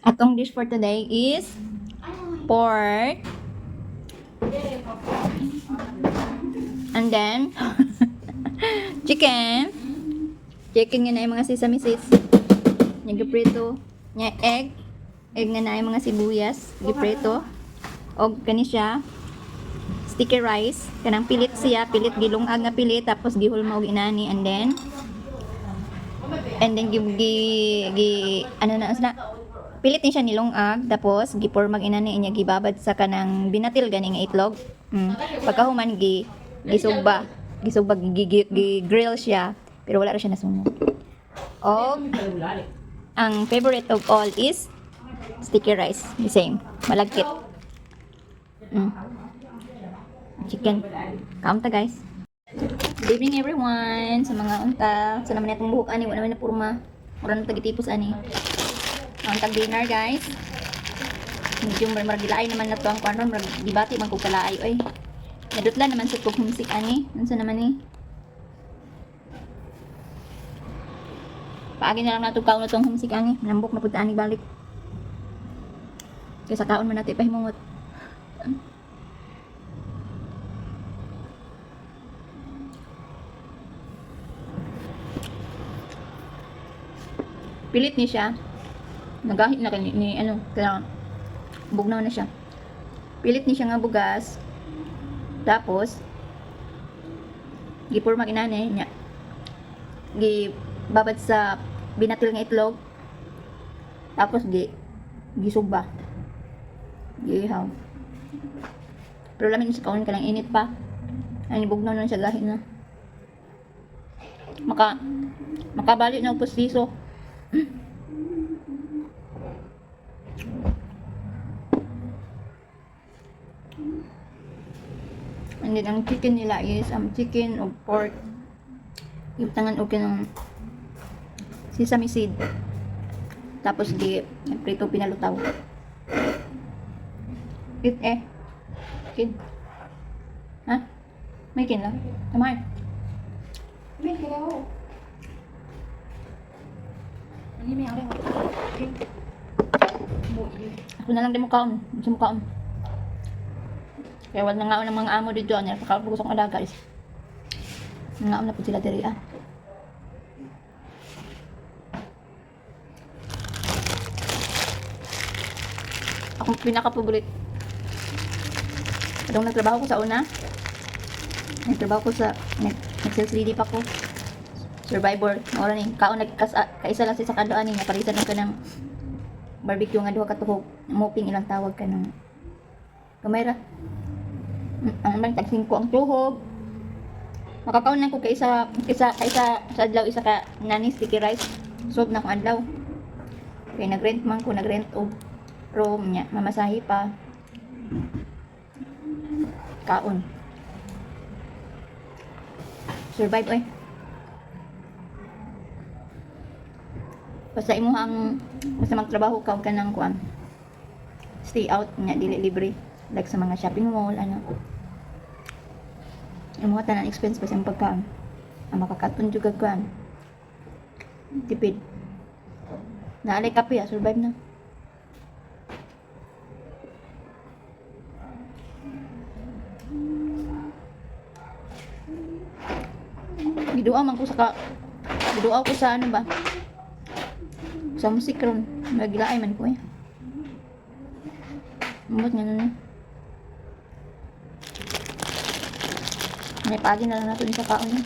Atong dish for today is pork. And then, chicken. Chicken nga na yung mga sesame seeds. Yung giprito. Yung egg. Egg nga na yung mga sibuyas. Giprito. O kani siya. Sticky rice. Kanang pilit siya. Pilit gilungag nga pilit. Tapos gihulma og inani. And then, ano na pilit ni siya nilungag. Tapos, gipurmag inani niya gibabad sa kanang binatil gani nga itlog. Pagkahuman gisugba gi-grill siya pero wala ra siya nasunog. Og ang favorite of all is sticky rice, the same, malagkit. Chicken. Kaon ta guys. Good evening everyone sa mga unta. Sa naman itong buhok ani, wala naman na purma. Mura na tagitipos ani. Ang tag dinner guys. Medyo maragilay naman na to ang kuan, dibati man ko kalaay oy. Nadutlan naman sa kog humsik ani. Unsa naman ni? Paagi na lang nato kaon na tong humsik ani. Nambok na pud ani balik. Kaya sa kaon man natin pahimungot. Pilit ni siya. Nagahit na ni ano, kaya bugnaw na siya. Pilit ni siya nga bugas. Tapos gipurma inani nya. Gibabad sa binatil nga itlog. Tapos gisugba. Gihaw. Pero lamin sa kaon ka lang init pa. Ay bugnaw na siya gahit na. Makabalik na og pustiso. And then ang chicken nila is chicken o pork. Yung tangan o ng sesame seed. Tapos prito pinalutaw. Kin. Ha? May kin lang. Tamay. May kin ako. Ano may ako? Ako na lang din mo kaon. Gusto mo kaon. Kaya wala nga ng mga amo dito. Napakapag gusto kong alaga guys. Nangaon na po sila diri ah. Akong pinaka-favorite. Kadong nagtrabaho ko sa una. Nagtrabaho ko sa nag-sales lady pa ko. Survivor. Mawala ni. Kaon kaisa lang sa kadoan niya. Parisan lang ka ng barbecue nga duha ka tuhog. Moping ilang tawag ka ng kamera. Ang man tag 5 ang tuhog. Makakaon na ko kaysa sa adlaw isa ka nani sticky rice. Sob na ko adlaw. Kaya nagrent og room nya, mamasahi pa. Kaon. Survive oy. Basta magtrabaho ka ka nang kuan. Stay out nya dili libre. Like sa mga shopping mall ano. Yung mga tanan expense pa sa pagkaan. Ang makakaton juga kuan. Tipid. Naalay kape survive na. Giduaw ko sa ano ba? Sa musik ron. Magilaay man ko eh. Mabot nga na. May pagi na lang natin sa kaon.